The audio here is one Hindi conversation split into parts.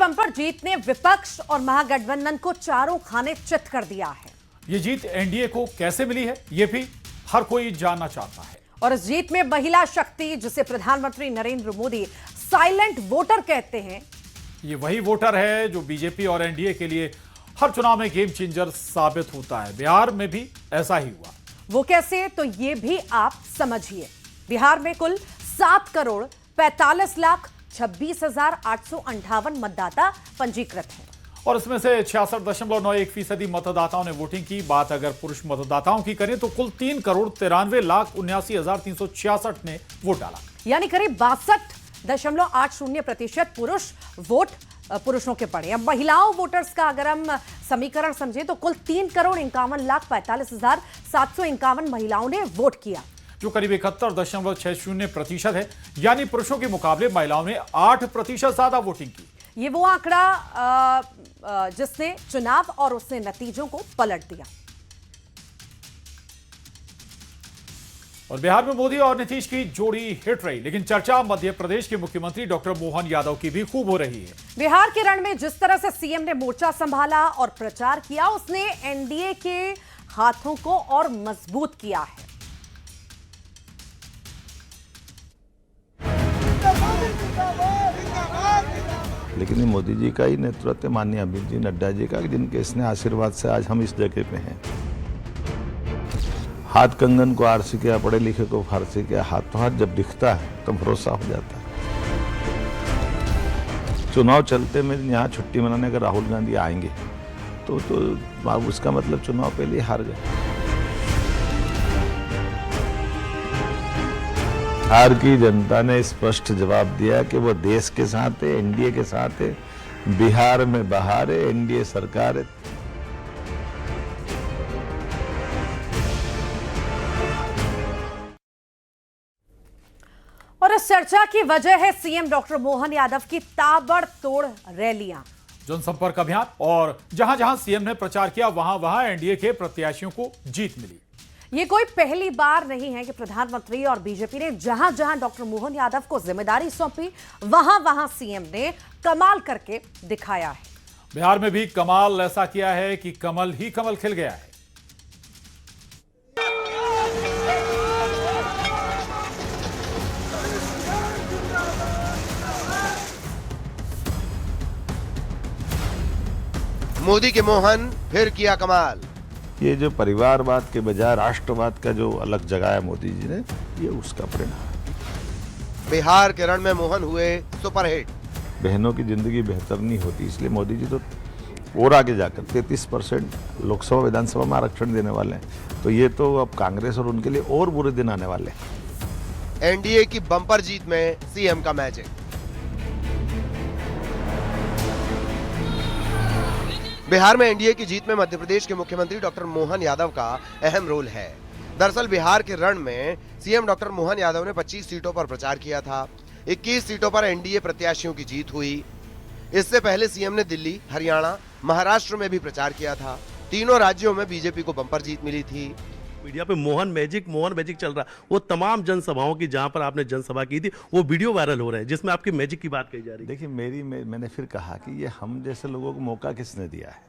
बंपर जीत ने विपक्ष और महागठबंधन को चारों खाने चित कर दिया है। ये जीत एनडीए को कैसे मिली है, ये भी हर कोई जानना चाहता है। और इस जीत में महिला शक्ति, जिसे प्रधानमंत्री नरेंद्र मोदी साइलेंट वोटर कहते हैं, ये वही वोटर है जो बीजेपी और एनडीए के लिए हर चुनाव में गेम चेंजर साबित होता है। बिहार में भी ऐसा ही हुआ। वो कैसे, तो ये भी आप समझिए। बिहार में कुल 7,45,26,858 मतदाता पंजीकृत हैं और इसमें से 66.91% मतदाताओं ने वोटिंग की। बात अगर पुरुष मतदाताओं की करें तो कुल 3,93,79,366 ने वोट डाला, यानी करीब 62.80% पुरुष वोट पुरुषों के पड़े। अब महिलाओं वोटर्स का अगर हम समीकरण समझें तो कुल 3,51,45,751 महिलाओं ने वोट किया, जो करीब 71.60% है। यानी पुरुषों के मुकाबले महिलाओं ने 8% ज्यादा वोटिंग की। ये वो आंकड़ा जिसने चुनाव और उसने नतीजों को पलट दिया। और बिहार में मोदी और नीतीश की जोड़ी हिट रही, लेकिन चर्चा मध्य प्रदेश के मुख्यमंत्री डॉक्टर मोहन यादव की भी खूब हो रही है। बिहार के रण में जिस तरह से सीएम ने मोर्चा संभाला और प्रचार किया, उसने एनडीए के हाथों को और मजबूत किया है। लेकिन मोदी जी का ही नेतृत्व, माननीय अमित जी, नड्डा जी का, जिनके स्नेह आशीर्वाद से आज हम इस जगह पे हैं। हाथ कंगन को आरसी किया, पढ़े लिखे को फारसी किया, हाथों हाथ जब दिखता है तो भरोसा हो जाता है। चुनाव चलते में यहाँ छुट्टी मनाने अगर राहुल गांधी आएंगे तो उसका मतलब चुनाव पहले हार गए। बिहार की जनता ने स्पष्ट जवाब दिया कि वो देश के साथ है, एनडीए के साथ है। बिहार में बहार है, एनडीए सरकार है। और इस चर्चा की वजह है सीएम डॉक्टर मोहन यादव की ताबड़तोड़ रैलियां, जनसंपर्क अभियान, और जहां जहां सीएम ने प्रचार किया वहां वहां एनडीए के प्रत्याशियों को जीत मिली। ये कोई पहली बार नहीं है कि प्रधानमंत्री और बीजेपी ने जहां जहां डॉक्टर मोहन यादव को जिम्मेदारी सौंपी, वहां वहां सीएम ने कमाल करके दिखाया है। बिहार में भी कमाल ऐसा किया है कि कमल ही कमल खिल गया है। मोदी के मोहन फिर किया कमाल। ये जो परिवारवाद के बजाय राष्ट्रवाद का जो अलग जगाया मोदी जी ने, ये उसका परिणाम। बिहार के रण में मोहन हुए सुपरहिट। बहनों की जिंदगी बेहतर नहीं होती, इसलिए मोदी जी तो और आगे जाकर 33% लोकसभा विधानसभा में आरक्षण देने वाले हैं। तो ये तो अब कांग्रेस और उनके लिए और बुरे दिन आने वाले हैं। एनडीए की बंपर जीत में सीएम का मैजिक। बिहार में एनडीए की जीत में मध्य प्रदेश के मुख्यमंत्री डॉक्टर मोहन यादव का अहम रोल है। दरअसल बिहार के रण में सीएम डॉक्टर मोहन यादव ने 25 सीटों पर प्रचार किया था। 21 सीटों पर एनडीए प्रत्याशियों की जीत हुई। इससे पहले सीएम ने दिल्ली, हरियाणा, महाराष्ट्र में भी प्रचार किया था। तीनों राज्यों में बीजेपी को बंपर जीत मिली थी। मीडिया पे मोहन मैजिक चल रहा है। वो तमाम जनसभाओं की, जहां पर आपने जनसभा की थी, वो वीडियो वायरल हो रहे हैं जिसमें आपकी मैजिक की बात कही जा रही है। देखिए, मैंने फिर कहा कि ये हम जैसे लोगों को मौका किसने दिया है?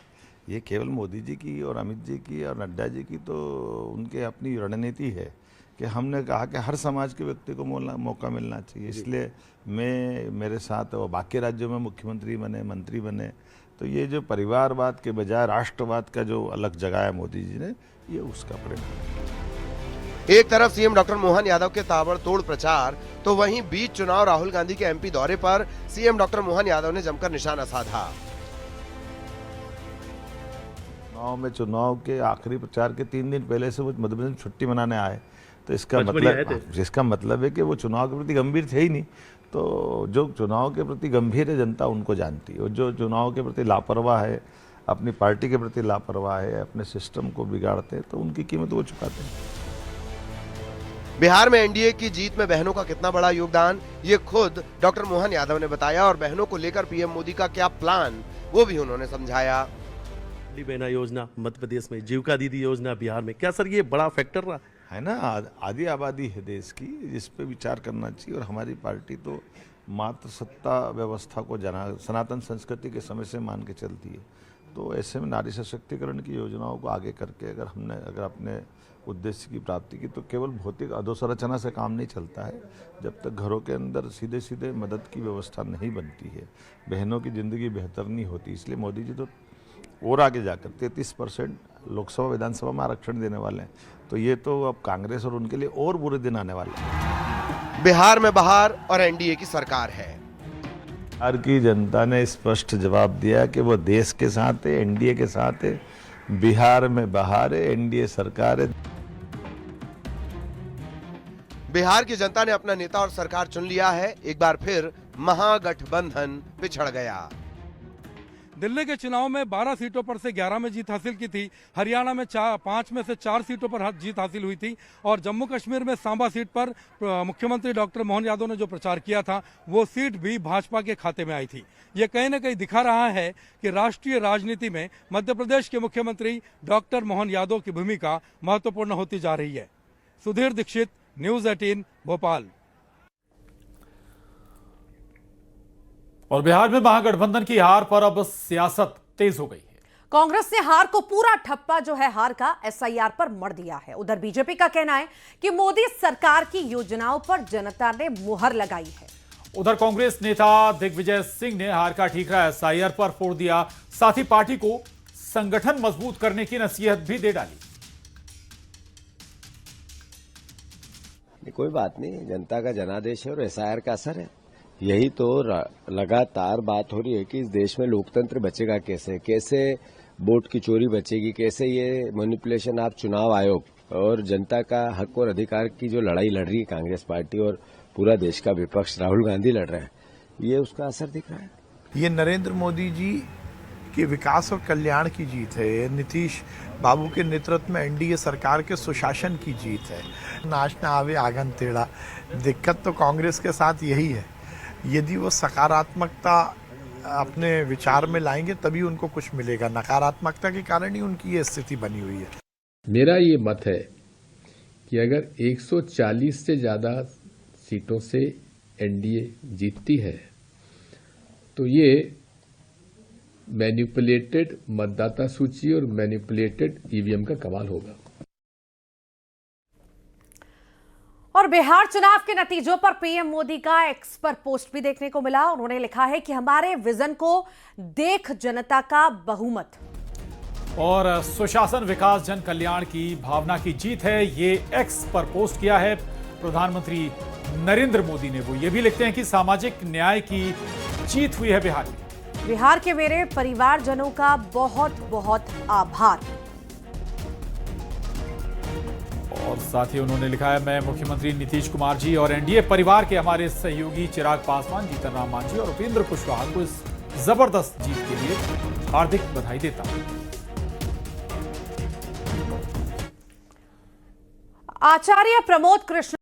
ये केवल मोदी जी की और अमित जी की और नड्डा जी की तो उनके अपनी रणनीति है कि हमने कहा कि हर समाज के व्यक्ति को मौका मिलना चाहिए। इसलिए मेरे साथ वो बाकी राज्यों में मुख्यमंत्री बने, मंत्री बने। तो ये जो परिवारवाद के बजाय राष्ट्रवाद का जो अलग जगाया मोदी जी ने, ये उसका परिणाम। एक तरफ सीएम डॉक्टर मोहन यादव के ताबड़तोड़ प्रचार, तो वहीं बीच चुनाव राहुल गांधी के एमपी दौरे पर सीएम डॉक्टर मोहन यादव ने जमकर निशाना साधा। चुनाव के आखिरी प्रचार के 3 दिन पहले से वो मध्य प्रदेश में छुट्टी मनाने आए। तो इसका मतलब है कि वो चुनाव के प्रति गंभीर थे ही नहीं। तो जो चुनाव के प्रति गंभीर है, जनता उनको जानती है। और जो चुनाव के प्रति लापरवाह है, अपनी पार्टी के प्रति लापरवाह है, अपने सिस्टम को बिगाड़ते हैं, तो उनकी कीमत वो चुकाते हैं। बिहार में एनडीए की जीत में बहनों का कितना बड़ा योगदान, ये खुद डॉक्टर मोहन यादव ने बताया। और बहनों को लेकर पीएम मोदी का क्या प्लान, वो भी उन्होंने समझाया। बहना योजना मध्य प्रदेश में, जीविका दीदी योजना बिहार में, क्या सर ये बड़ा फैक्टर रहा है? ना, आधी आबादी है देश की, जिस पे विचार करना चाहिए। और हमारी पार्टी तो मात्र सत्ता व्यवस्था को सनातन संस्कृति के समय से मान के चलती है। तो ऐसे में नारी सशक्तिकरण की योजनाओं को आगे करके अगर अपने उद्देश्य की प्राप्ति की, तो केवल भौतिक अधोसंरचना से काम नहीं चलता है। जब तक घरों के अंदर सीधे सीधे मदद की व्यवस्था नहीं बनती है, बहनों की ज़िंदगी बेहतर नहीं होती। इसलिए मोदी जी तो और आगे जाकर 33% लोकसभा विधानसभा में आरक्षण देने वाले हैं। तो ये तो अब कांग्रेस और उनके लिए और बुरे दिन आने वाले हैं। बिहार में बहार और एनडीए की सरकार है। बिहार की जनता ने स्पष्ट जवाब दिया कि वो देश के साथ है, एनडीए के साथ है। बिहार में बहार है, एनडीए सरकार है। बिहार की जनता ने अपना नेता और सरकार चुन लिया है। एक बार फिर महागठबंधन पिछड़ गया। दिल्ली के चुनाव में 12 सीटों पर से 11 में जीत हासिल की थी। हरियाणा में 5 में से 4 सीटों पर जीत हासिल हुई थी और जम्मू कश्मीर में सांबा सीट पर मुख्यमंत्री डॉक्टर मोहन यादव ने जो प्रचार किया था वो सीट भी भाजपा के खाते में आई थी। ये कहीं न कहीं दिखा रहा है कि राष्ट्रीय राजनीति में मध्य प्रदेश के मुख्यमंत्री डॉक्टर मोहन यादव की भूमिका महत्वपूर्ण होती जा रही है। सुधीर दीक्षित, न्यूज 18 भोपाल। और बिहार में महागठबंधन की हार पर अब सियासत तेज हो गई है। कांग्रेस ने हार को पूरा ठप्पा जो है हार का एसआईआर पर मढ़ दिया है। उधर बीजेपी का कहना है कि मोदी सरकार की योजनाओं पर जनता ने मुहर लगाई है। उधर कांग्रेस नेता दिग्विजय सिंह ने हार का ठीकरा एसआईआर पर फोड़ दिया। साथ ही पार्टी को संगठन मजबूत करने की नसीहत भी दे डाली। कोई बात नहीं, जनता का जनादेश है और एसआईआर का असर है। यही तो लगातार बात हो रही है कि इस देश में लोकतंत्र बचेगा कैसे, कैसे वोट की चोरी बचेगी, कैसे ये मैनिपुलेशन आप चुनाव आयोग और जनता का हक और अधिकार की जो लड़ाई लड़ रही है कांग्रेस पार्टी और पूरा देश का विपक्ष राहुल गांधी लड़ रहा है, ये उसका असर दिख रहा है। ये नरेंद्र मोदी जी के विकास और कल्याण की जीत है। ये नीतीश बाबू के नेतृत्व में एनडीए सरकार के सुशासन की जीत है। नाच ना आवे आंगन टेढ़ा। दिक्कत तो कांग्रेस के साथ यही है, यदि वो सकारात्मकता अपने विचार में लाएंगे तभी उनको कुछ मिलेगा। नकारात्मकता के कारण ही उनकी ये स्थिति बनी हुई है। मेरा ये मत है कि अगर 140 से ज्यादा सीटों से एनडीए जीतती है तो ये मैनिपुलेटेड मतदाता सूची और मैनिपुलेटेड ईवीएम का कमाल होगा। और बिहार चुनाव के नतीजों पर पीएम मोदी का एक्स पर पोस्ट भी देखने को मिला। उन्होंने लिखा है कि हमारे विजन को देख जनता का बहुमत। और सुशासन, विकास, जन कल्याण की भावना की जीत है, ये एक्स पर पोस्ट किया है प्रधानमंत्री नरेंद्र मोदी ने। वो ये भी लिखते हैं कि सामाजिक न्याय की जीत हुई है बिहार में। बिहार के मेरे परिवारजनों का बहुत बहुत आभार। और साथ ही उन्होंने लिखा है, मैं मुख्यमंत्री नीतीश कुमार जी और एनडीए परिवार के हमारे सहयोगी चिराग पासवान, जीतन राम मांझी और उपेंद्र कुशवाहा को इस जबरदस्त जीत के लिए हार्दिक बधाई देता हूं। आचार्य प्रमोद कृष्ण